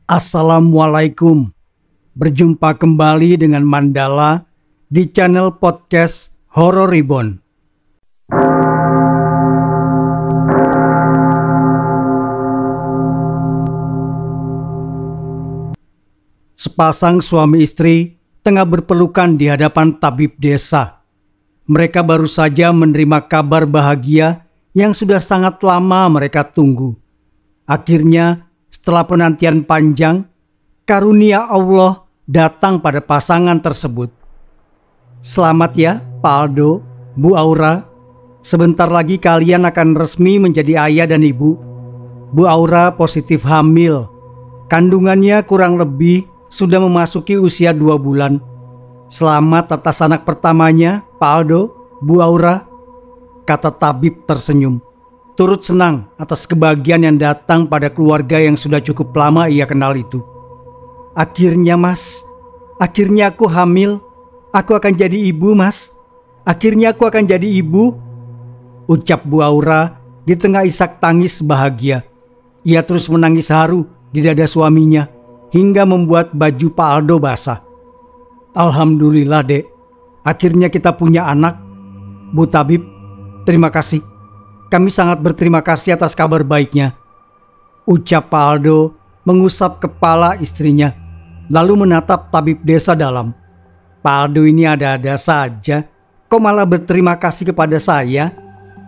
Assalamualaikum. Berjumpa kembali dengan Mandala di channel podcast Horror Reborn. Sepasang suami istri tengah berpelukan di hadapan tabib desa. Mereka baru saja menerima kabar bahagia yang sudah sangat lama mereka tunggu. Akhirnya, setelah penantian panjang, karunia Allah datang pada pasangan tersebut. Selamat ya, Pak Aldo, Bu Aura. Sebentar lagi kalian akan resmi menjadi ayah dan ibu. Bu Aura positif hamil. Kandungannya kurang lebih sudah memasuki usia 2 bulan. Selamat atas anak pertamanya, Pak Aldo, Bu Aura, kata tabib tersenyum. Turut senang atas kebahagiaan yang datang pada keluarga yang sudah cukup lama ia kenal itu. Akhirnya mas, akhirnya aku hamil. Aku akan jadi ibu mas. Akhirnya aku akan jadi ibu, ucap Bu Aura di tengah isak tangis bahagia. Ia terus menangis haru di dada suaminya hingga membuat baju Pak Aldo basah. Alhamdulillah dek, akhirnya kita punya anak. Bu Tabib, terima kasih. Kami sangat berterima kasih atas kabar baiknya, ucap Pak Aldo mengusap kepala istrinya, lalu menatap tabib desa dalam. Pak Aldo ini ada-ada saja, kok malah berterima kasih kepada saya?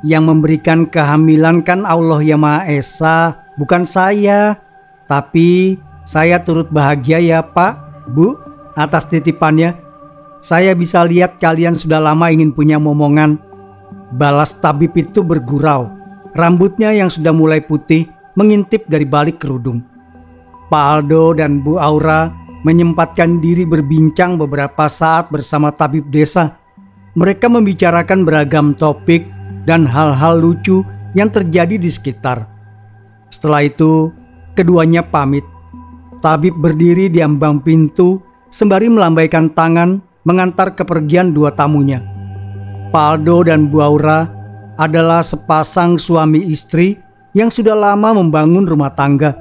Yang memberikan kehamilan kan Allah yang Maha Esa, bukan saya. Tapi saya turut bahagia ya Pak, Bu, atas titipannya. Saya bisa lihat kalian sudah lama ingin punya momongan, balas tabib itu bergurau. Rambutnya yang sudah mulai putih mengintip dari balik kerudung. Pak Aldo dan Bu Aura menyempatkan diri berbincang beberapa saat bersama tabib desa. Mereka membicarakan beragam topik dan hal-hal lucu yang terjadi di sekitar. Setelah itu, keduanya pamit. Tabib berdiri di ambang pintu sembari melambaikan tangan mengantar kepergian dua tamunya. Pak Aldo dan Bu Aura adalah sepasang suami istri yang sudah lama membangun rumah tangga.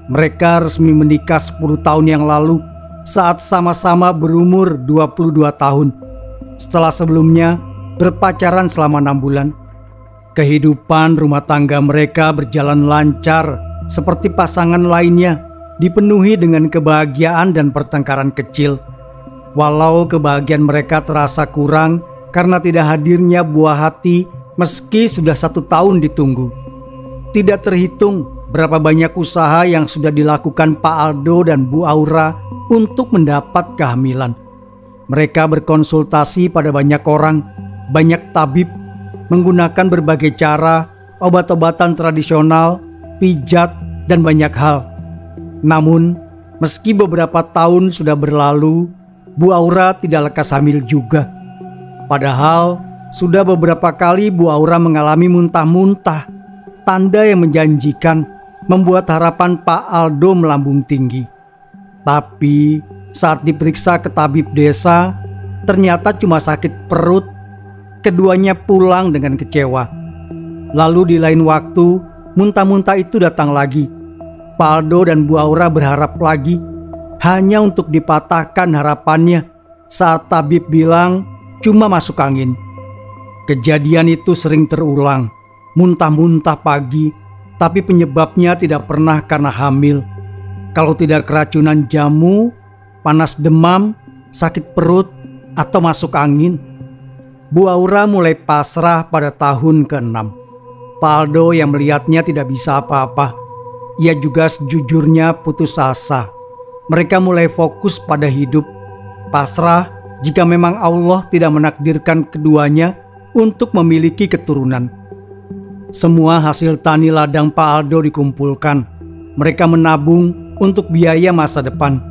Mereka resmi menikah 10 tahun yang lalu saat sama-sama berumur 22 tahun. Setelah sebelumnya berpacaran selama 6 bulan. Kehidupan rumah tangga mereka berjalan lancar seperti pasangan lainnya, dipenuhi dengan kebahagiaan dan pertengkaran kecil. Walau kebahagiaan mereka terasa kurang karena tidak hadirnya buah hati meski sudah 1 tahun ditunggu. Tidak terhitung berapa banyak usaha yang sudah dilakukan Pak Aldo dan Bu Aura untuk mendapat kehamilan. Mereka berkonsultasi pada banyak orang, banyak tabib, menggunakan berbagai cara, obat-obatan tradisional, pijat, dan banyak hal. Namun, meski beberapa tahun sudah berlalu, Bu Aura tidak lekas hamil juga. Padahal sudah beberapa kali Bu Aura mengalami muntah-muntah, tanda yang menjanjikan membuat harapan Pak Aldo melambung tinggi. Tapi saat diperiksa ke tabib desa, ternyata cuma sakit perut. Keduanya pulang dengan kecewa. Lalu di lain waktu, muntah-muntah itu datang lagi. Pak Aldo dan Bu Aura berharap lagi, hanya untuk dipatahkan harapannya saat tabib bilang cuma masuk angin. Kejadian itu sering terulang, muntah-muntah pagi, tapi penyebabnya tidak pernah karena hamil. Kalau tidak keracunan jamu, panas demam, sakit perut, atau masuk angin. Bu Aura mulai pasrah pada tahun ke-6. Pak Aldo yang melihatnya tidak bisa apa-apa. Ia juga sejujurnya putus asa. Mereka mulai fokus pada hidup, pasrah jika memang Allah tidak menakdirkan keduanya untuk memiliki keturunan. Semua hasil tani ladang Pak Aldo dikumpulkan. Mereka menabung untuk biaya masa depan.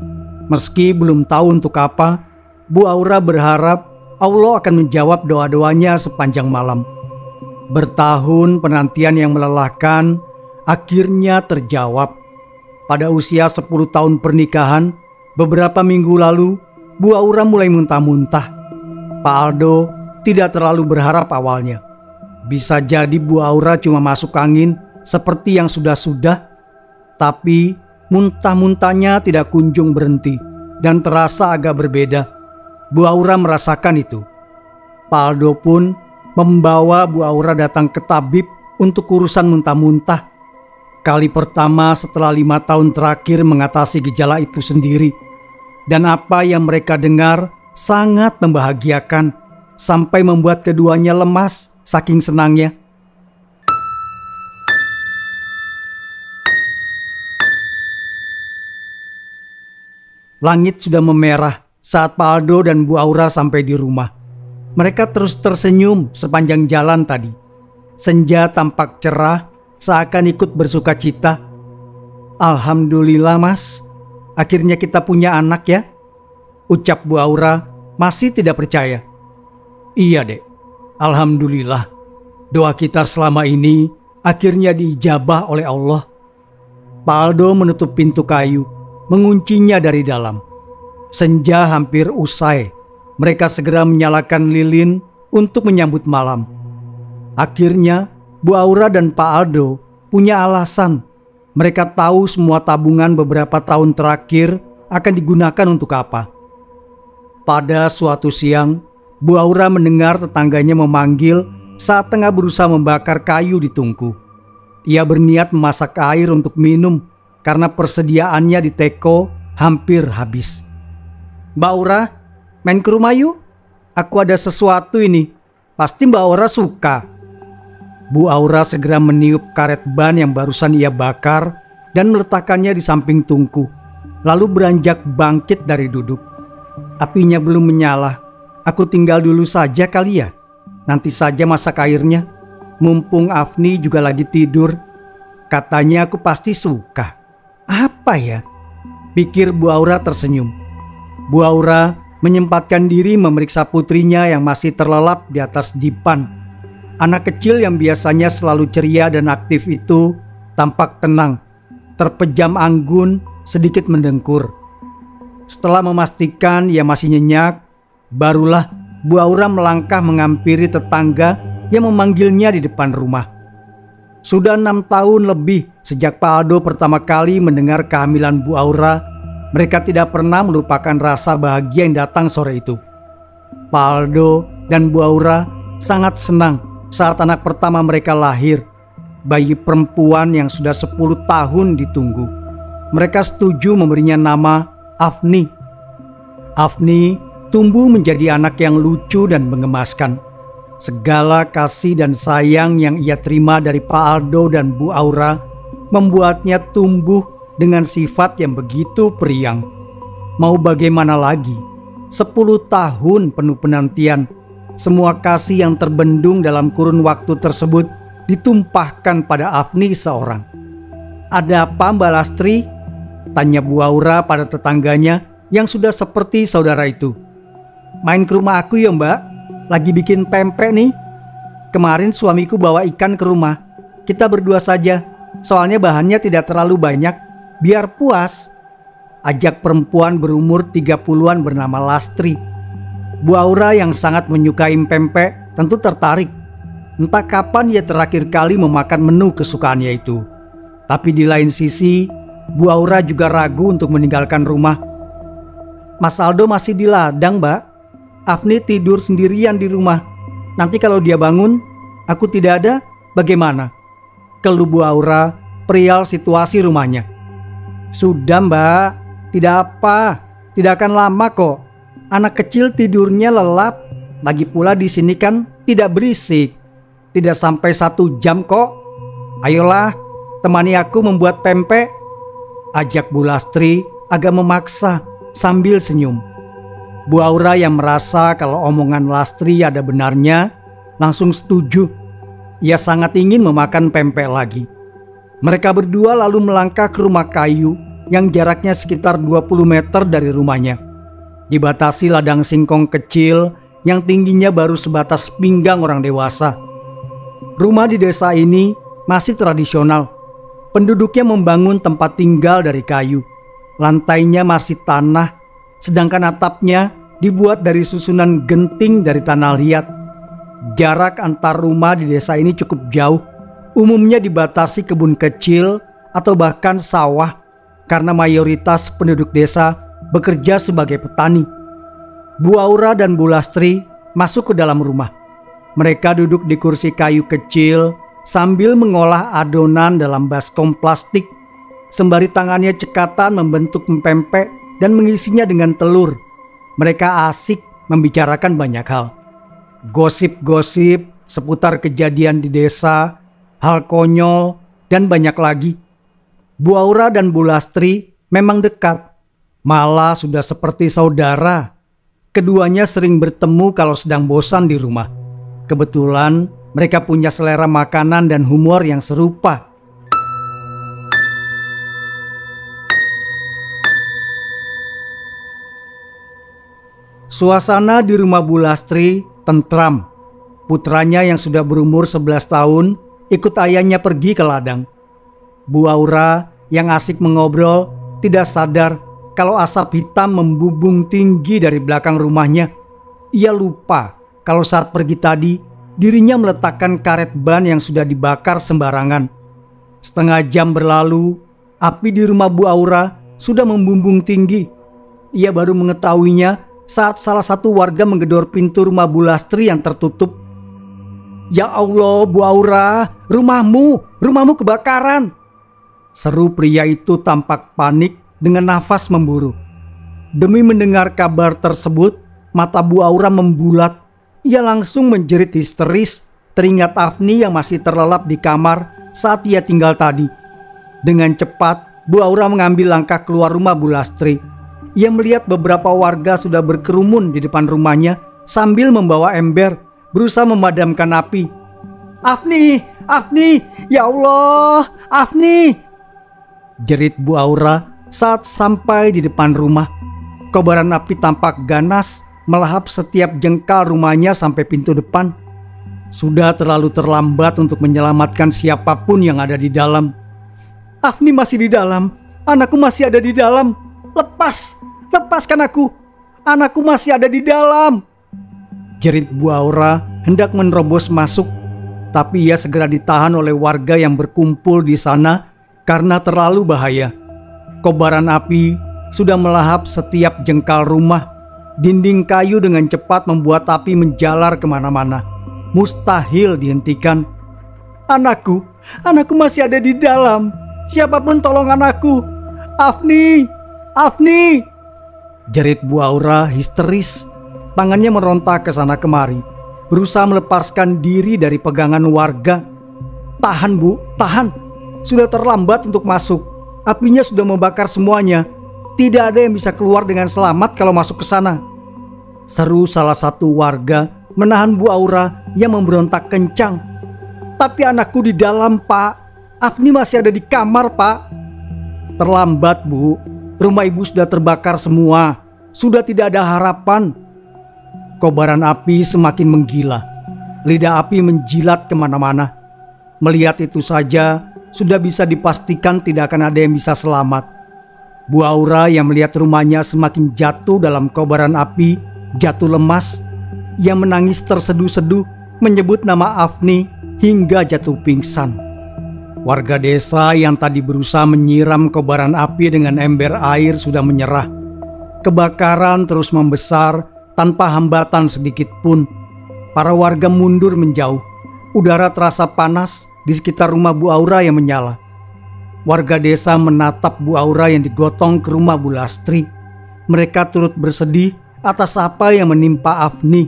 Meski belum tahu untuk apa, Bu Aura berharap Allah akan menjawab doa-doanya sepanjang malam. Bertahun penantian yang melelahkan akhirnya terjawab. Pada usia 10 tahun pernikahan, beberapa minggu lalu, Bu Aura mulai muntah-muntah. Pak Aldo tidak terlalu berharap awalnya. Bisa jadi Bu Aura cuma masuk angin seperti yang sudah-sudah. Tapi Muntah-muntahnya tidak kunjung berhenti dan terasa agak berbeda. Bu Aura merasakan itu. Pak Aldo pun membawa Bu Aura datang ke tabib untuk urusan muntah-muntah. Kali pertama setelah 5 tahun terakhir mengatasi gejala itu sendiri. Dan apa yang mereka dengar sangat membahagiakan sampai membuat keduanya lemas saking senangnya. Langit sudah memerah saat Pak Aldo dan Bu Aura sampai di rumah. Mereka terus tersenyum sepanjang jalan tadi. Senja tampak cerah, seakan ikut bersuka cita. "Alhamdulillah mas, akhirnya kita punya anak ya," ucap Bu Aura masih tidak percaya. "Iya dek, alhamdulillah. Doa kita selama ini akhirnya diijabah oleh Allah." Pak Aldo menutup pintu kayu, menguncinya dari dalam. Senja hampir usai. Mereka segera menyalakan lilin untuk menyambut malam. Akhirnya Bu Aura dan Pak Aldo punya alasan. Mereka tahu semua tabungan beberapa tahun terakhir akan digunakan untuk apa. Pada suatu siang, Bu Aura mendengar tetangganya memanggil saat tengah berusaha membakar kayu di tungku. Ia berniat memasak air untuk minum karena persediaannya di teko hampir habis. "Mbak Aura, main ke rumah yuk. Aku ada sesuatu ini. Pasti Mbak Aura suka." Bu Aura segera meniup karet ban yang barusan ia bakar dan meletakkannya di samping tungku. Lalu beranjak bangkit dari duduk. "Apinya belum menyala. Aku tinggal dulu saja kali ya. Nanti saja masak airnya. Mumpung Afni juga lagi tidur. Katanya aku pasti suka." "Apa ya?" pikir Bu Aura tersenyum. Bu Aura menyempatkan diri memeriksa putrinya yang masih terlelap di atas dipan. Anak kecil yang biasanya selalu ceria dan aktif itu tampak tenang, terpejam anggun, sedikit mendengkur. Setelah memastikan ia masih nyenyak, barulah Bu Aura melangkah menghampiri tetangga yang memanggilnya di depan rumah. Sudah 6 tahun lebih sejak Pak Aldo pertama kali mendengar kehamilan Bu Aura. Mereka tidak pernah melupakan rasa bahagia yang datang sore itu. Pak Aldo dan Bu Aura sangat senang saat anak pertama mereka lahir, bayi perempuan yang sudah 10 tahun ditunggu. Mereka setuju memberinya nama Afni. Afni tumbuh menjadi anak yang lucu dan mengemaskan. Segala kasih dan sayang yang ia terima dari Pak Aldo dan Bu Aura membuatnya tumbuh dengan sifat yang begitu periang. Mau bagaimana lagi? 10 tahun penuh penantian. Semua kasih yang terbendung dalam kurun waktu tersebut ditumpahkan pada Afni seorang. "Ada apa Mbak Lastri?" tanya Bu Aura pada tetangganya yang sudah seperti saudara itu. "Main ke rumah aku ya Mbak. Lagi bikin pempek nih. Kemarin suamiku bawa ikan ke rumah. Kita berdua saja. Soalnya bahannya tidak terlalu banyak. Biar puas," ajak perempuan berumur 30-an bernama Lastri. Bu Aura yang sangat menyukai pempek tentu tertarik. Entah kapan ia terakhir kali memakan menu kesukaannya itu. Tapi di lain sisi, Bu Aura juga ragu untuk meninggalkan rumah. "Mas Aldo masih di ladang Mbak. Afni tidur sendirian di rumah. Nanti kalau dia bangun, aku tidak ada, bagaimana?" keluh Bu Aura perihal situasi rumahnya. "Sudah Mbak, tidak apa, tidak akan lama kok. Anak kecil tidurnya lelap. Lagi pula di sini kan tidak berisik. Tidak sampai 1 jam kok. Ayolah, temani aku membuat pempek," ajak Bu Lastri agak memaksa sambil senyum. Bu Aura yang merasa kalau omongan Lastri ada benarnya langsung setuju. Ia sangat ingin memakan pempek lagi. Mereka berdua lalu melangkah ke rumah kayu yang jaraknya sekitar 20 meter dari rumahnya. Dibatasi ladang singkong kecil yang tingginya baru sebatas pinggang orang dewasa. Rumah di desa ini masih tradisional. Penduduknya membangun tempat tinggal dari kayu. Lantainya masih tanah, sedangkan atapnya dibuat dari susunan genting dari tanah liat. Jarak antar rumah di desa ini cukup jauh. Umumnya dibatasi kebun kecil atau bahkan sawah. karena mayoritas penduduk desa bekerja sebagai petani. Bu Aura dan Bu Lastri masuk ke dalam rumah. Mereka duduk di kursi kayu kecil sambil mengolah adonan dalam baskom plastik, sembari tangannya cekatan membentuk pempek dan mengisinya dengan telur. Mereka asik membicarakan banyak hal. Gosip-gosip seputar kejadian di desa, hal konyol, dan banyak lagi. Bu Aura dan Bu Lastri memang dekat, malah sudah seperti saudara. Keduanya sering bertemu kalau sedang bosan di rumah. Kebetulan mereka punya selera makanan dan humor yang serupa. Suasana di rumah Bu Lastri tentram. Putranya yang sudah berumur 11 tahun ikut ayahnya pergi ke ladang. Bu Aura yang asik mengobrol tidak sadar kalau asap hitam membubung tinggi dari belakang rumahnya. Ia lupa kalau saat pergi tadi dirinya meletakkan karet ban yang sudah dibakar sembarangan. Setengah jam berlalu, api di rumah Bu Aura sudah membumbung tinggi. Ia baru mengetahuinya saat salah satu warga menggedor pintu rumah Bu Lastri yang tertutup. "Ya Allah, Bu Aura, rumahmu kebakaran!" Seru pria itu tampak panik dengan nafas memburu. Demi mendengar kabar tersebut, mata Bu Aura membulat. Ia langsung menjerit histeris, teringat Afni yang masih terlelap di kamar saat ia tinggal tadi. Dengan cepat, Bu Aura mengambil langkah keluar rumah Bu Lastri. Ia melihat beberapa warga sudah berkerumun di depan rumahnya sambil membawa ember, berusaha memadamkan api. Afni, ya Allah, Afni!" jerit Bu Aura saat sampai di depan rumah. Kobaran api tampak ganas melahap setiap jengkal rumahnya sampai pintu depan. Sudah terlalu terlambat untuk menyelamatkan siapapun yang ada di dalam. "Afni masih di dalam, anakku masih ada di dalam. Lepaskan aku, anakku masih ada di dalam!" jerit Bu Aura hendak menerobos masuk, tapi ia segera ditahan oleh warga yang berkumpul di sana karena terlalu bahaya. Kobaran api sudah melahap setiap jengkal rumah. Dinding kayu dengan cepat membuat api menjalar kemana-mana. Mustahil dihentikan. Anakku masih ada di dalam. Siapapun tolong anakku. Afni!" jerit Bu Aura histeris. Tangannya meronta ke sana kemari, berusaha melepaskan diri dari pegangan warga. "Tahan Bu, tahan. Sudah terlambat untuk masuk. Apinya sudah membakar semuanya. Tidak ada yang bisa keluar dengan selamat kalau masuk ke sana," seru salah satu warga menahan Bu Aura yang memberontak kencang. "Tapi anakku di dalam, Pak. Afni masih ada di kamar, Pak." "Terlambat, Bu. Rumah ibu sudah terbakar semua. Sudah tidak ada harapan." Kobaran api semakin menggila. Lidah api menjilat kemana-mana. Melihat itu saja sudah bisa dipastikan tidak akan ada yang bisa selamat. Bu Aura yang melihat rumahnya semakin jatuh dalam kobaran api, jatuh lemas. Ia menangis terseduh-seduh, menyebut nama Afni hingga jatuh pingsan. Warga desa yang tadi berusaha menyiram kobaran api dengan ember air sudah menyerah. Kebakaran terus membesar tanpa hambatan sedikit pun. Para warga mundur menjauh. Udara terasa panas di sekitar rumah Bu Aura yang menyala. Warga desa menatap Bu Aura yang digotong ke rumah Bu Lastri. Mereka turut bersedih atas apa yang menimpa Afni.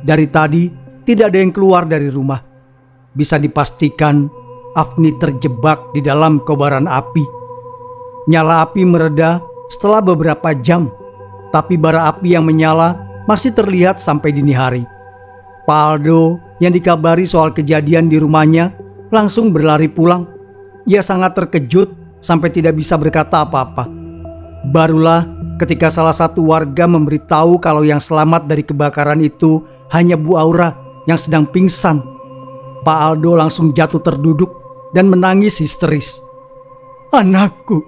Dari tadi tidak ada yang keluar dari rumah. Bisa dipastikan Afni terjebak di dalam kobaran api. Nyala api mereda setelah beberapa jam, tapi bara api yang menyala masih terlihat sampai dini hari. Pak Aldo yang dikabari soal kejadian di rumahnya langsung berlari pulang. Ia sangat terkejut sampai tidak bisa berkata apa-apa. Barulah ketika salah satu warga memberitahu kalau yang selamat dari kebakaran itu hanya Bu Aura yang sedang pingsan. Pak Aldo langsung jatuh terduduk dan menangis histeris. Anakku.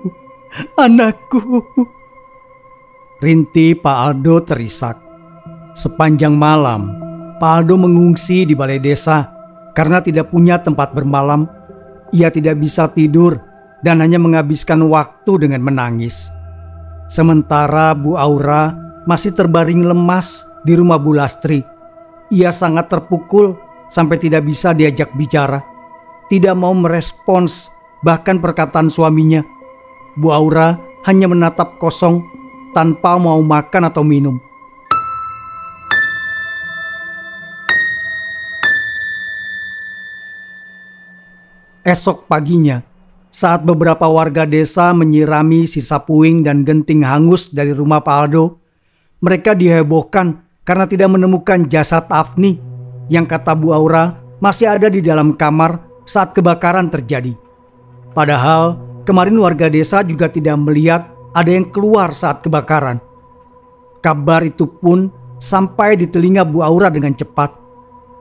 Rintih Pak Aldo terisak. Sepanjang malam, Pak Aldo mengungsi di balai desa karena tidak punya tempat bermalam. Ia tidak bisa tidur dan hanya menghabiskan waktu dengan menangis. Sementara Bu Aura masih terbaring lemas di rumah Bu Lastri. Ia sangat terpukul sampai tidak bisa diajak bicara, tidak mau merespons bahkan perkataan suaminya. Bu Aura hanya menatap kosong tanpa mau makan atau minum. Esok paginya, saat beberapa warga desa menyirami sisa puing dan genting hangus dari rumah Pak Aldo, mereka dihebohkan karena tidak menemukan jasad Afni yang kata Bu Aura masih ada di dalam kamar saat kebakaran terjadi. Padahal kemarin warga desa juga tidak melihat ada yang keluar saat kebakaran. Kabar itu pun sampai di telinga Bu Aura dengan cepat.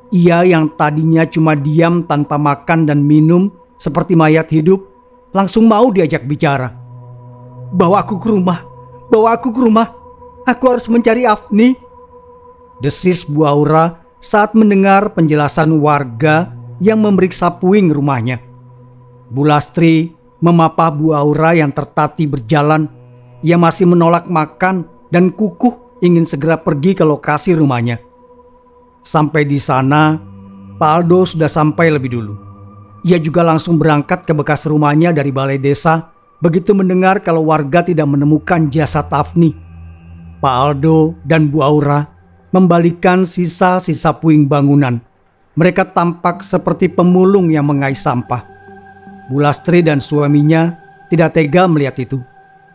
Ia yang tadinya cuma diam tanpa makan dan minum seperti mayat hidup, langsung mau diajak bicara. Bawa aku ke rumah, bawa aku ke rumah. Aku harus mencari Afni, desis Bu Aura saat mendengar penjelasan warga yang memeriksa puing rumahnya. Bu Lastri memapah Bu Aura yang tertatih berjalan. Ia masih menolak makan dan kukuh ingin segera pergi ke lokasi rumahnya. Sampai di sana, Pak Aldo sudah sampai lebih dulu. Ia juga langsung berangkat ke bekas rumahnya dari balai desa begitu mendengar kalau warga tidak menemukan jasad Afni. Pak Aldo dan Bu Aura membalikkan sisa-sisa puing bangunan. Mereka tampak seperti pemulung yang mengais sampah. Bu Lastri dan suaminya tidak tega melihat itu,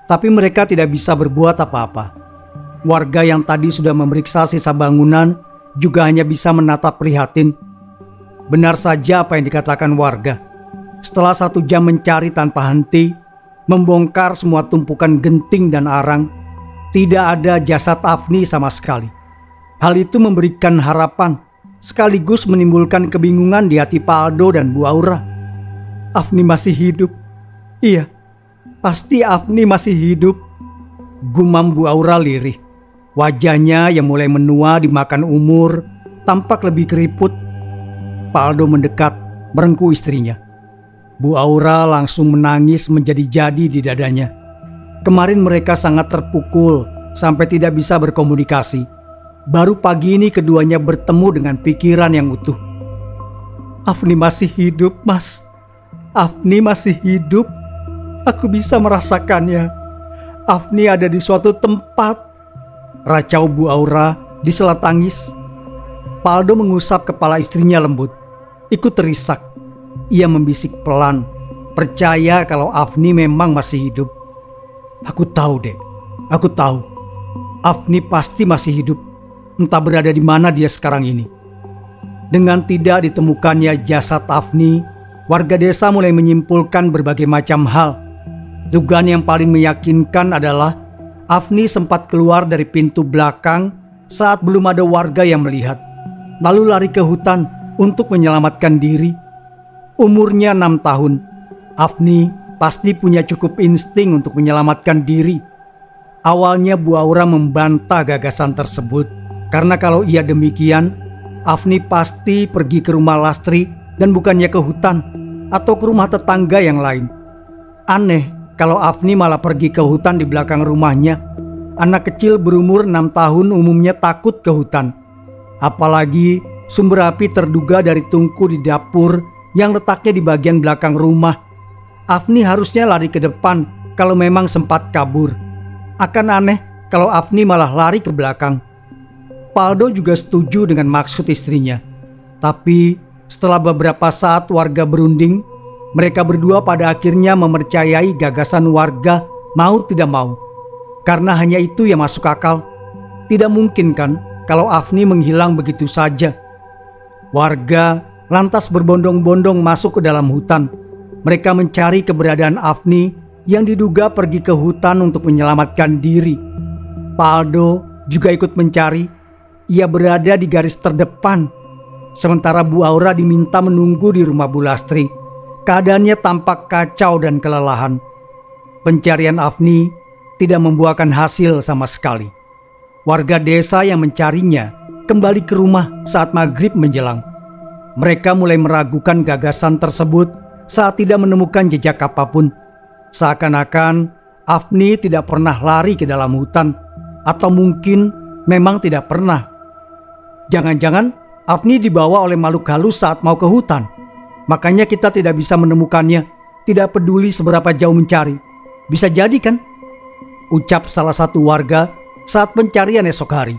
tapi mereka tidak bisa berbuat apa-apa. Warga yang tadi sudah memeriksa sisa bangunan juga hanya bisa menatap prihatin. Benar saja apa yang dikatakan warga. Setelah 1 jam mencari tanpa henti, membongkar semua tumpukan genting dan arang, tidak ada jasad Afni sama sekali. Hal itu memberikan harapan, sekaligus menimbulkan kebingungan di hati Pak Aldo dan Bu Aura. Afni masih hidup. Iya, pasti Afni masih hidup, gumam Bu Aura lirih. Wajahnya yang mulai menua dimakan umur tampak lebih keriput. Pak Aldo mendekat merengkuh istrinya. Bu Aura langsung menangis menjadi-jadi di dadanya. Kemarin mereka sangat terpukul sampai tidak bisa berkomunikasi. Baru pagi ini keduanya bertemu dengan pikiran yang utuh. Afni masih hidup, Mas. Afni masih hidup. Aku bisa merasakannya. Afni ada di suatu tempat. Racau Bu Aura disela tangis. Pak Aldo mengusap kepala istrinya lembut. Ikut terisak. Ia membisik pelan, percaya kalau Afni memang masih hidup. Aku tahu, Dek. Aku tahu. Afni pasti masih hidup. Entah berada di mana dia sekarang ini. Dengan tidak ditemukannya jasad Afni, warga desa mulai menyimpulkan berbagai macam hal. Dugaan yang paling meyakinkan adalah Afni sempat keluar dari pintu belakang saat belum ada warga yang melihat, lalu lari ke hutan untuk menyelamatkan diri. Umurnya 6 tahun, Afni pasti punya cukup insting untuk menyelamatkan diri. Awalnya Bu Aura membantah gagasan tersebut, karena kalau ia demikian, Afni pasti pergi ke rumah Lastri dan bukannya ke hutan atau ke rumah tetangga yang lain. Aneh kalau Afni malah pergi ke hutan di belakang rumahnya. Anak kecil berumur 6 tahun umumnya takut ke hutan. Apalagi sumber api terduga dari tungku di dapur yang letaknya di bagian belakang rumah. Afni harusnya lari ke depan kalau memang sempat kabur. Akan aneh kalau Afni malah lari ke belakang. Pak Aldo juga setuju dengan maksud istrinya. Tapi setelah beberapa saat warga berunding, mereka berdua pada akhirnya mempercayai gagasan warga mau tidak mau. Karena hanya itu yang masuk akal. Tidak mungkin kan kalau Afni menghilang begitu saja. Warga lantas berbondong-bondong masuk ke dalam hutan. Mereka mencari keberadaan Afni yang diduga pergi ke hutan untuk menyelamatkan diri. Pak Aldo juga ikut mencari. Ia berada di garis terdepan. Sementara Bu Aura diminta menunggu di rumah Bu Lastri. Keadaannya tampak kacau dan kelelahan. Pencarian Afni tidak membuahkan hasil sama sekali. Warga desa yang mencarinya kembali ke rumah saat maghrib menjelang. Mereka mulai meragukan gagasan tersebut saat tidak menemukan jejak apapun. Seakan-akan Afni tidak pernah lari ke dalam hutan, atau mungkin memang tidak pernah. Jangan-jangan Afni dibawa oleh makhluk halus saat mau ke hutan. Makanya kita tidak bisa menemukannya, tidak peduli seberapa jauh mencari. Bisa jadi kan? Ucap salah satu warga saat pencarian esok hari.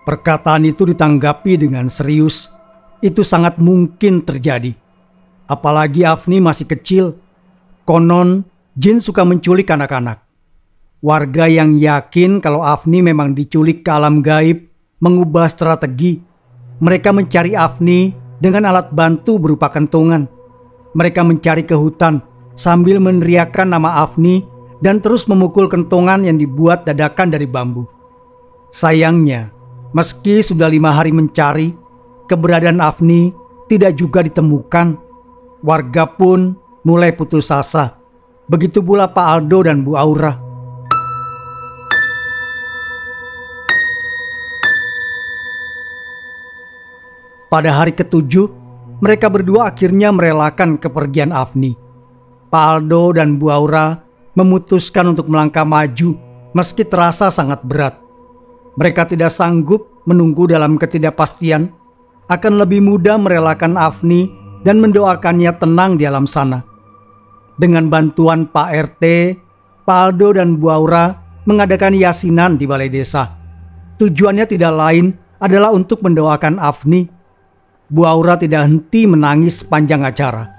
Perkataan itu ditanggapi dengan serius. Itu sangat mungkin terjadi. Apalagi Afni masih kecil. Konon jin suka menculik anak-anak. Warga yang yakin kalau Afni memang diculik ke alam gaib mengubah strategi. Mereka mencari Afni dengan alat bantu berupa kentongan. Mereka mencari ke hutan sambil meneriakkan nama Afni dan terus memukul kentongan yang dibuat dadakan dari bambu. Sayangnya, meski sudah 5 hari mencari, keberadaan Afni tidak juga ditemukan. Warga pun mulai putus asa. Begitu pula Pak Aldo dan Bu Aura. Pada hari ke-7, mereka berdua akhirnya merelakan kepergian Afni. Pak Aldo dan Bu Aura memutuskan untuk melangkah maju meski terasa sangat berat. Mereka tidak sanggup menunggu dalam ketidakpastian. Akan lebih mudah merelakan Afni dan mendoakannya tenang di alam sana. Dengan bantuan Pak RT, Pak Aldo dan Bu Aura mengadakan yasinan di balai desa. Tujuannya tidak lain adalah untuk mendoakan Afni. Bu Aura tidak henti menangis sepanjang acara.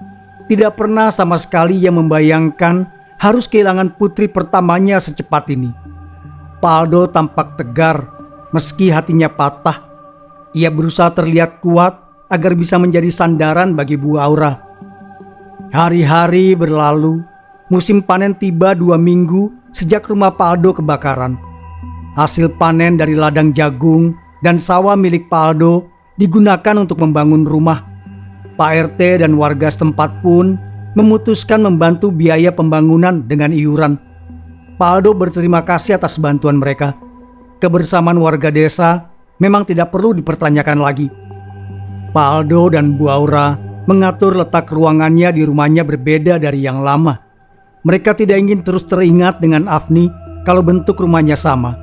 Tidak pernah sama sekali ia membayangkan harus kehilangan putri pertamanya secepat ini. Pak Aldo tampak tegar meski hatinya patah. Ia berusaha terlihat kuat agar bisa menjadi sandaran bagi Bu Aura. Hari-hari berlalu, musim panen tiba 2 minggu sejak rumah Pak Aldo kebakaran. Hasil panen dari ladang jagung dan sawah milik Pak Aldo digunakan untuk membangun rumah. Pak RT dan warga setempat pun memutuskan membantu biaya pembangunan dengan iuran. Pak Aldo berterima kasih atas bantuan mereka. Kebersamaan warga desa memang tidak perlu dipertanyakan lagi. Pak Aldo dan Bu Aura mengatur letak ruangannya di rumahnya berbeda dari yang lama. Mereka tidak ingin terus teringat dengan Afni kalau bentuk rumahnya sama.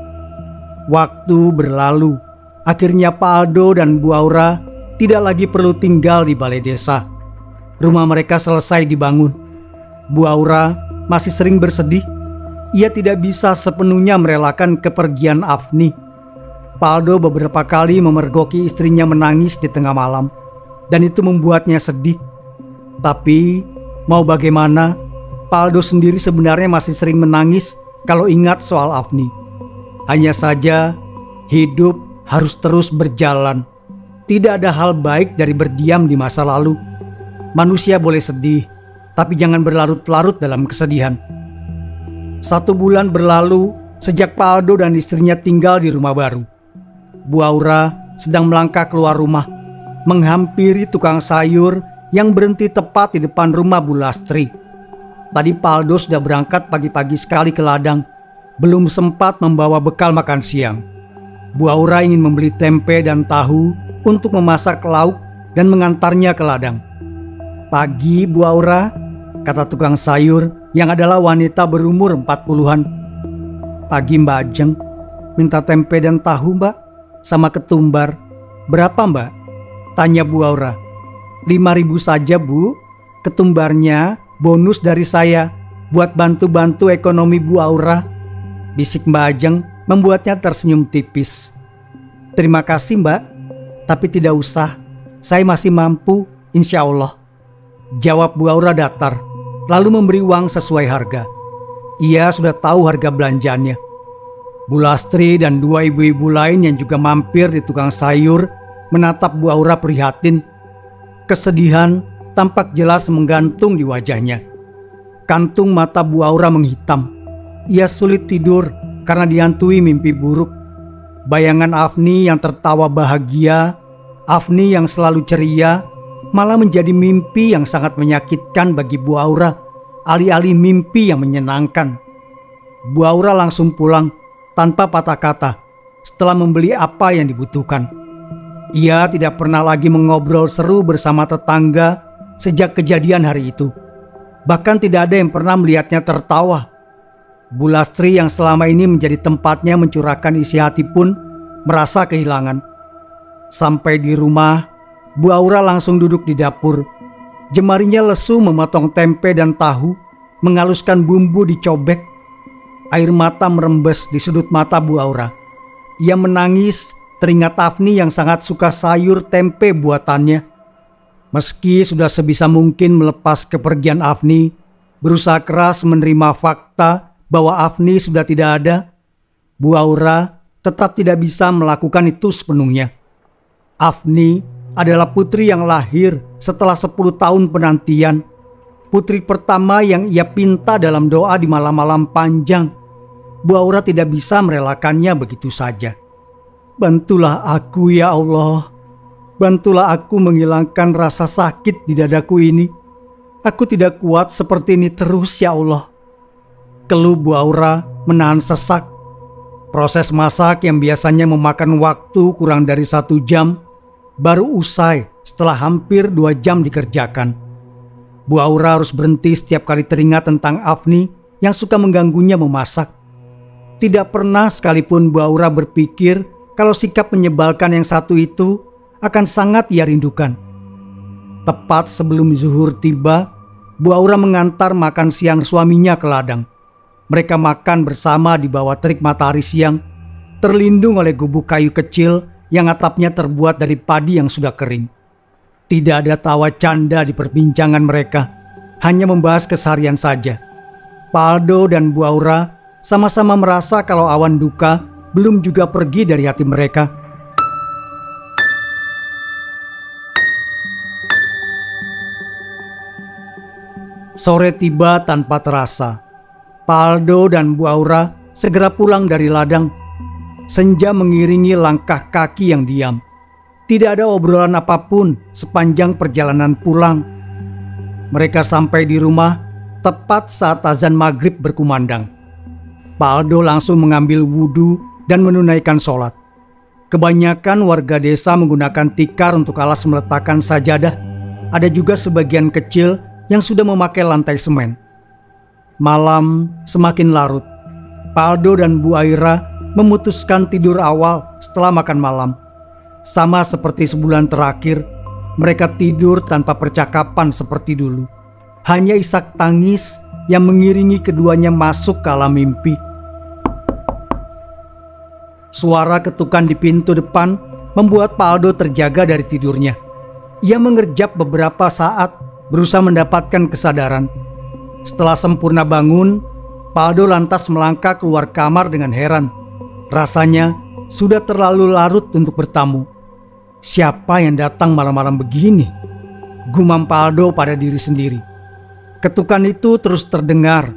Waktu berlalu. Akhirnya Pak Aldo dan Bu Aura tidak lagi perlu tinggal di balai desa. Rumah mereka selesai dibangun. Bu Aura masih sering bersedih. Ia tidak bisa sepenuhnya merelakan kepergian Afni. Pak Aldo beberapa kali memergoki istrinya menangis di tengah malam, dan itu membuatnya sedih. Tapi mau bagaimana, Pak Aldo sendiri sebenarnya masih sering menangis kalau ingat soal Afni. Hanya saja hidup harus terus berjalan. Tidak ada hal baik dari berdiam di masa lalu. Manusia boleh sedih, tapi jangan berlarut-larut dalam kesedihan. 1 bulan berlalu sejak Pak Aldo dan istrinya tinggal di rumah baru. Bu Aura sedang melangkah keluar rumah, menghampiri tukang sayur yang berhenti tepat di depan rumah Bu Lastri. Tadi Pak Aldo sudah berangkat pagi-pagi sekali ke ladang, belum sempat membawa bekal makan siang. Bu Aura ingin membeli tempe dan tahu untuk memasak lauk dan mengantarnya ke ladang. "Pagi Bu Aura," kata tukang sayur yang adalah wanita berumur 40-an. "Pagi Mbak Ajeng, minta tempe dan tahu Mbak, sama ketumbar. Berapa Mbak?" tanya Bu Aura. 5.000 saja Bu, ketumbarnya bonus dari saya buat bantu-bantu ekonomi Bu Aura, bisik Mbak Ajeng membuatnya tersenyum tipis. "Terima kasih Mbak, tapi tidak usah, saya masih mampu insya Allah," jawab Bu Aura datar, lalu memberi uang sesuai harga. Ia sudah tahu harga belanjaannya. Bu Lastri dan 2 ibu-ibu lain yang juga mampir di tukang sayur menatap Bu Aura prihatin. Kesedihan tampak jelas menggantung di wajahnya. Kantung mata Bu Aura menghitam. Ia sulit tidur karena dihantui mimpi buruk. Bayangan Afni yang tertawa bahagia, Afni yang selalu ceria, malah menjadi mimpi yang sangat menyakitkan bagi Bu Aura, alih-alih mimpi yang menyenangkan. Bu Aura langsung pulang tanpa patah kata setelah membeli apa yang dibutuhkan. Ia tidak pernah lagi mengobrol seru bersama tetangga sejak kejadian hari itu. Bahkan tidak ada yang pernah melihatnya tertawa. Bu Lastri yang selama ini menjadi tempatnya mencurahkan isi hati pun merasa kehilangan. Sampai di rumah, Bu Aura langsung duduk di dapur. Jemarinya lesu memotong tempe dan tahu, menghaluskan bumbu dicobek. Air mata merembes di sudut mata Bu Aura. Ia menangis teringat Afni yang sangat suka sayur tempe buatannya. Meski sudah sebisa mungkin melepas kepergian Afni, berusaha keras menerima fakta bahwa Afni sudah tidak ada, Bu Aura tetap tidak bisa melakukan itu sepenuhnya. Afni adalah putri yang lahir setelah 10 tahun penantian. Putri pertama yang ia pinta dalam doa di malam-malam panjang. Bu Aura tidak bisa merelakannya begitu saja. Bantulah aku ya Allah. Bantulah aku menghilangkan rasa sakit di dadaku ini. Aku tidak kuat seperti ini terus ya Allah. Keluh Bu Aura menahan sesak. Proses masak yang biasanya memakan waktu kurang dari 1 jam baru usai setelah hampir 2 jam dikerjakan. Bu Aura harus berhenti setiap kali teringat tentang Afni yang suka mengganggunya memasak. Tidak pernah sekalipun Bu Aura berpikir kalau sikap menyebalkan yang satu itu akan sangat ia rindukan. Tepat sebelum zuhur tiba, Bu Aura mengantar makan siang suaminya ke ladang. Mereka makan bersama di bawah terik matahari siang, terlindung oleh gubuk kayu kecil yang atapnya terbuat dari padi yang sudah kering. Tidak ada tawa canda di perbincangan mereka, hanya membahas keseharian saja. Pak Aldo dan Bu Aura sama-sama merasa kalau awan duka belum juga pergi dari hati mereka. Sore tiba tanpa terasa. Pak Aldo dan Bu Aura segera pulang dari ladang. Senja mengiringi langkah kaki yang diam. Tidak ada obrolan apapun sepanjang perjalanan pulang. Mereka sampai di rumah tepat saat azan maghrib berkumandang. Pak Aldo langsung mengambil wudhu dan menunaikan sholat. Kebanyakan warga desa menggunakan tikar untuk alas meletakkan sajadah. Ada juga sebagian kecil yang sudah memakai lantai semen. Malam semakin larut. Pak Aldo dan Bu Aira memutuskan tidur awal setelah makan malam. Sama seperti sebulan terakhir, mereka tidur tanpa percakapan seperti dulu. Hanya isak tangis yang mengiringi keduanya masuk ke alam mimpi. Suara ketukan di pintu depan membuat Pak Aldo terjaga dari tidurnya. Ia mengerjap beberapa saat berusaha mendapatkan kesadaran. Setelah sempurna bangun, Pak Aldo lantas melangkah keluar kamar dengan heran. Rasanya sudah terlalu larut untuk bertamu. Siapa yang datang malam-malam begini? Gumam Pak Aldo pada diri sendiri. Ketukan itu terus terdengar.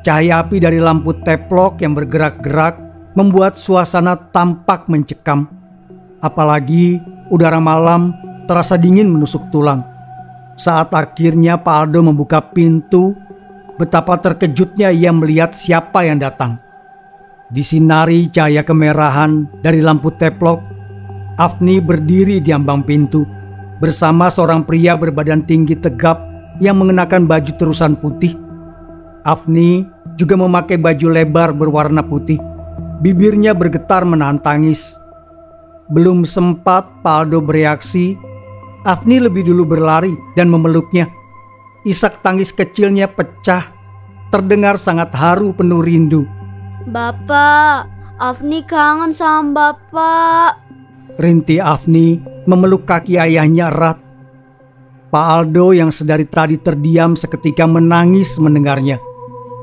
Cahaya api dari lampu teplok yang bergerak-gerak membuat suasana tampak mencekam. Apalagi udara malam terasa dingin menusuk tulang. Saat akhirnya Pak Aldo membuka pintu, betapa terkejutnya ia melihat siapa yang datang. Disinari cahaya kemerahan dari lampu teplok, Afni berdiri di ambang pintu bersama seorang pria berbadan tinggi tegap yang mengenakan baju terusan putih. Afni juga memakai baju lebar berwarna putih. Bibirnya bergetar menahan tangis. Belum sempat Pak Aldo bereaksi, Afni lebih dulu berlari dan memeluknya. Isak tangis kecilnya pecah. Terdengar sangat haru penuh rindu. Bapak, Afni kangen sama Bapak. Rintih Afni memeluk kaki ayahnya erat. Pak Aldo yang sedari tadi terdiam seketika menangis mendengarnya.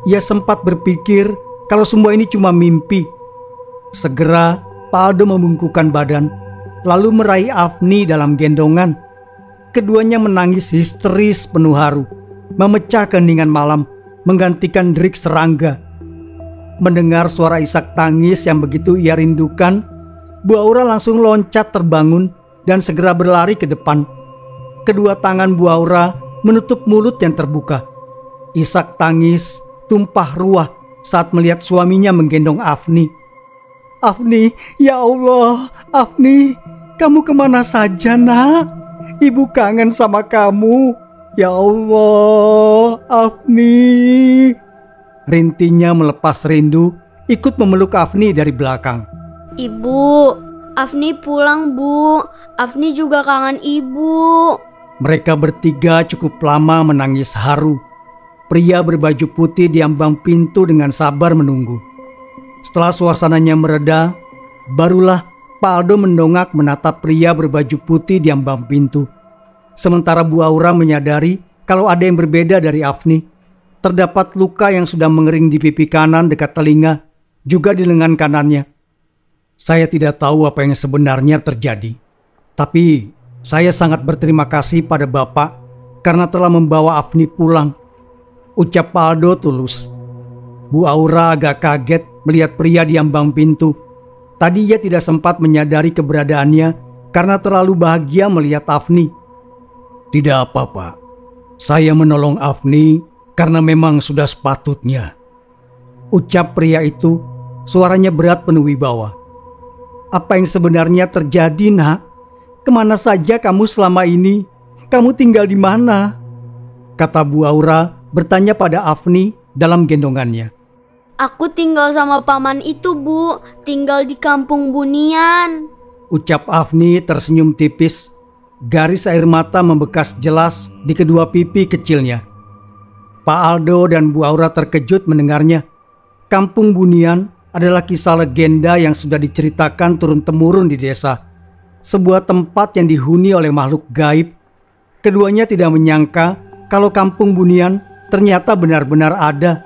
Ia sempat berpikir kalau semua ini cuma mimpi. Segera Pak Aldo membungkukkan badan, lalu meraih Afni dalam gendongan. Keduanya menangis histeris penuh haru, memecah keheningan malam, menggantikan derik serangga. Mendengar suara isak tangis yang begitu ia rindukan, Bu Aura langsung loncat terbangun dan segera berlari ke depan. Kedua tangan Bu Aura menutup mulut yang terbuka. Isak tangis tumpah ruah saat melihat suaminya menggendong Afni. Afni, ya Allah, Afni, kamu kemana saja nak? Ibu kangen sama kamu. Ya Allah, Afni. Rintinya melepas rindu, ikut memeluk Afni dari belakang. Ibu, Afni pulang, Bu. Afni juga kangen Ibu. Mereka bertiga cukup lama menangis haru. Pria berbaju putih di ambang pintu dengan sabar menunggu. Setelah suasananya mereda, barulah Pak Aldo mendongak menatap pria berbaju putih di ambang pintu. Sementara Bu Aura menyadari kalau ada yang berbeda dari Afni. Terdapat luka yang sudah mengering di pipi kanan dekat telinga, juga di lengan kanannya. Saya tidak tahu apa yang sebenarnya terjadi. Tapi saya sangat berterima kasih pada Bapak karena telah membawa Afni pulang. Ucap Pak Aldo tulus. Bu Aura agak kaget melihat pria di ambang pintu. Tadi ia tidak sempat menyadari keberadaannya karena terlalu bahagia melihat Afni. Tidak apa, Pak. Saya menolong Afni karena memang sudah sepatutnya. Ucap pria itu, suaranya berat penuh wibawa. Apa yang sebenarnya terjadi, Nak? Kemana saja kamu selama ini? Kamu tinggal di mana? Kata Bu Aura bertanya pada Afni dalam gendongannya. Aku tinggal sama paman itu, Bu. Tinggal di kampung Bunian. Ucap Afni tersenyum tipis. Garis air mata membekas jelas di kedua pipi kecilnya. Pak Aldo dan Bu Aura terkejut mendengarnya. Kampung Bunian adalah kisah legenda yang sudah diceritakan turun-temurun di desa. Sebuah tempat yang dihuni oleh makhluk gaib. Keduanya tidak menyangka kalau kampung Bunian ternyata benar-benar ada.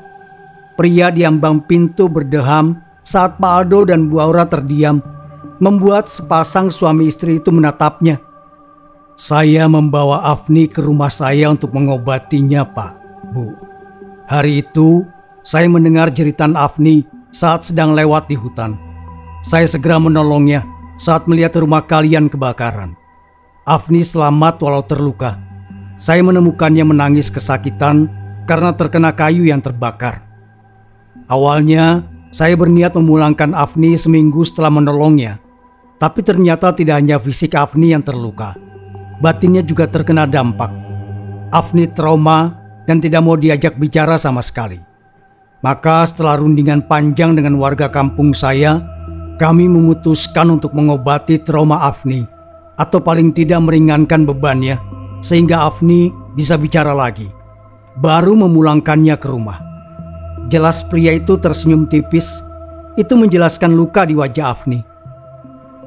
Pria di ambang pintu berdeham saat Pak Aldo dan Bu Aura terdiam, membuat sepasang suami istri itu menatapnya. Saya membawa Afni ke rumah saya untuk mengobatinya, Pak, Bu. Hari itu saya mendengar jeritan Afni saat sedang lewat di hutan. Saya segera menolongnya saat melihat rumah kalian kebakaran. Afni selamat walau terluka. Saya menemukannya menangis kesakitan karena terkena kayu yang terbakar. Awalnya saya berniat memulangkan Afni seminggu setelah menolongnya. Tapi ternyata tidak hanya fisik Afni yang terluka, batinnya juga terkena dampak. Afni trauma dan tidak mau diajak bicara sama sekali. Maka setelah rundingan panjang dengan warga kampung saya, kami memutuskan untuk mengobati trauma Afni, atau paling tidak meringankan bebannya, sehingga Afni bisa bicara lagi. Baru memulangkannya ke rumah. Jelas pria itu tersenyum tipis. Itu menjelaskan luka di wajah Afni.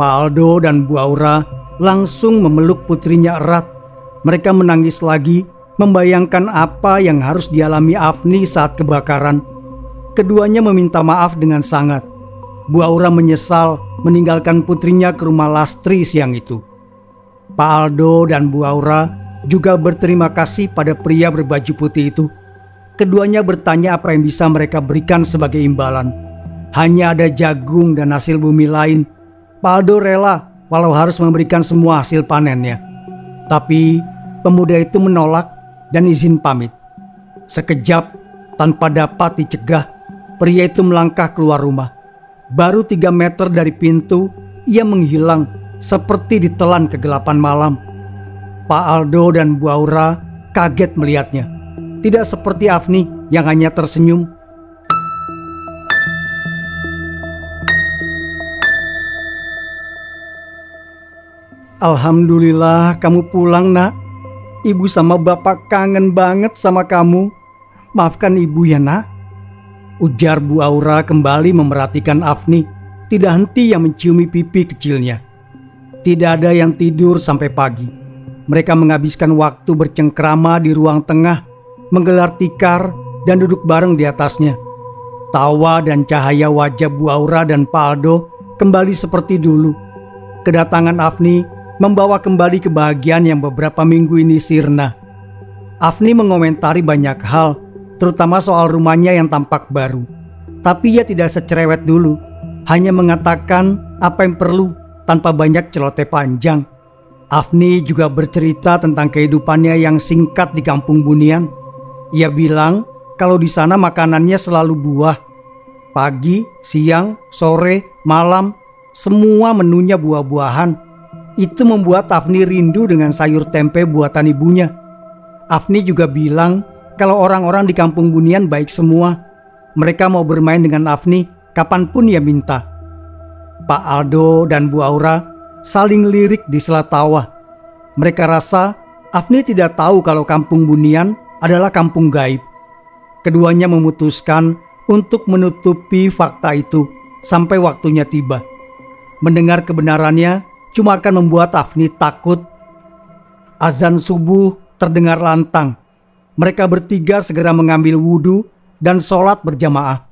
Pak Aldo dan Bu Aura langsung memeluk putrinya erat. Mereka menangis lagi, membayangkan apa yang harus dialami Afni saat kebakaran. Keduanya meminta maaf dengan sangat. Bu Aura menyesal meninggalkan putrinya ke rumah Lastri siang itu. Pak Aldo dan Bu Aura juga berterima kasih pada pria berbaju putih itu. Keduanya bertanya apa yang bisa mereka berikan sebagai imbalan. Hanya ada jagung dan hasil bumi lain. Pak Aldo rela walau harus memberikan semua hasil panennya. Tapi pemuda itu menolak dan izin pamit. Sekejap, tanpa dapat dicegah, pria itu melangkah keluar rumah. Baru 3 meter dari pintu, ia menghilang seperti ditelan kegelapan malam. Pak Aldo dan Bu Aura kaget melihatnya. Tidak seperti Afni yang hanya tersenyum. Alhamdulillah kamu pulang, Nak. Ibu sama Bapak kangen banget sama kamu. Maafkan Ibu ya, Nak. Ujar Bu Aura kembali memerhatikan Afni. Tidak henti yang menciumi pipi kecilnya. Tidak ada yang tidur sampai pagi. Mereka menghabiskan waktu bercengkrama di ruang tengah, menggelar tikar dan duduk bareng di atasnya. Tawa dan cahaya wajah Bu Aura dan Pak Aldo kembali seperti dulu. Kedatangan Afni membawa kembali kebahagiaan yang beberapa minggu ini sirna. Afni mengomentari banyak hal, terutama soal rumahnya yang tampak baru. Tapi ia tidak secerewet dulu, hanya mengatakan apa yang perlu tanpa banyak celoteh panjang. Afni juga bercerita tentang kehidupannya yang singkat di kampung Bunian. Ia bilang kalau di sana makanannya selalu buah. Pagi, siang, sore, malam, semua menunya buah-buahan. Itu membuat Afni rindu dengan sayur tempe buatan ibunya. Afni juga bilang kalau orang-orang di kampung Bunian baik semua. Mereka mau bermain dengan Afni kapanpun ia minta. Pak Aldo dan Bu Aura saling lirik di sela tawa. Mereka rasa Afni tidak tahu kalau kampung Bunian adalah kampung gaib. Keduanya memutuskan untuk menutupi fakta itu sampai waktunya tiba. Mendengar kebenarannya cuma akan membuat Afni takut. Azan subuh terdengar lantang. Mereka bertiga segera mengambil wudhu dan sholat berjamaah.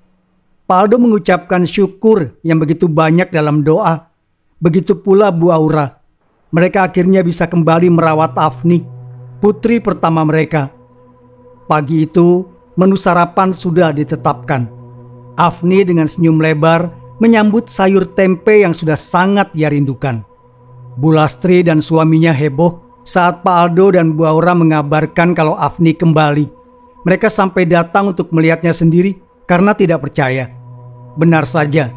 Pak Aldo mengucapkan syukur yang begitu banyak dalam doa. Begitu pula Bu Aura. Mereka akhirnya bisa kembali merawat Afni, putri pertama mereka. Pagi itu, menu sarapan sudah ditetapkan. Afni dengan senyum lebar menyambut sayur tempe yang sudah sangat ia rindukan. Bu Lastri dan suaminya heboh saat Pak Aldo dan Bu Aura mengabarkan kalau Afni kembali. Mereka sampai datang untuk melihatnya sendiri karena tidak percaya. Benar saja,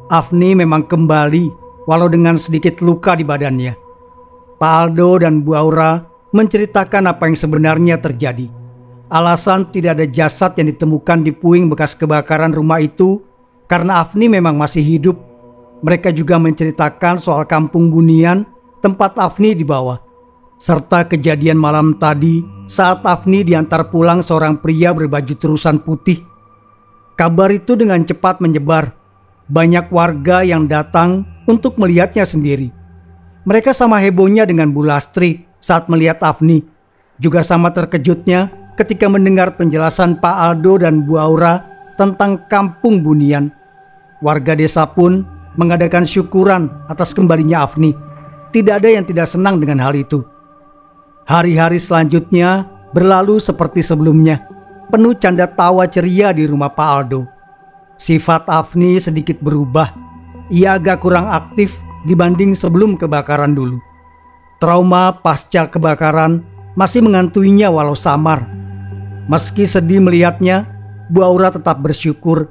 Afni memang kembali walau dengan sedikit luka di badannya. Pak Aldo dan Bu Aura menceritakan apa yang sebenarnya terjadi. Alasan tidak ada jasad yang ditemukan di puing bekas kebakaran rumah itu karena Afni memang masih hidup. Mereka juga menceritakan soal kampung Bunian tempat Afni dibawa, serta kejadian malam tadi saat Afni diantar pulang seorang pria berbaju terusan putih. Kabar itu dengan cepat menyebar. Banyak warga yang datang untuk melihatnya sendiri. Mereka sama hebohnya dengan Bu Lastri saat melihat Afni. Juga sama terkejutnya ketika mendengar penjelasan Pak Aldo dan Bu Aura tentang kampung Bunian. Warga desa pun mengadakan syukuran atas kembalinya Afni. Tidak ada yang tidak senang dengan hal itu. Hari-hari selanjutnya berlalu seperti sebelumnya, penuh canda tawa ceria di rumah Pak Aldo. Sifat Afni sedikit berubah. Ia agak kurang aktif dibanding sebelum kebakaran dulu. Trauma pasca kebakaran masih mengantuinya walau samar. Meski sedih melihatnya, Bu Aura tetap bersyukur.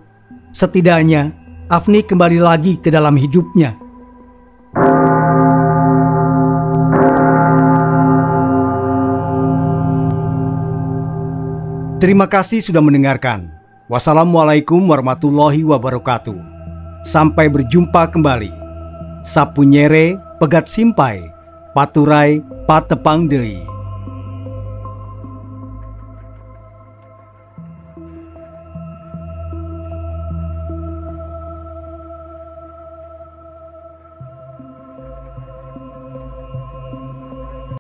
Setidaknya Afni kembali lagi ke dalam hidupnya. Terima kasih sudah mendengarkan. Wassalamualaikum warahmatullahi wabarakatuh. Sampai berjumpa kembali. Sapunyere pegat simpai, paturai patepang deui.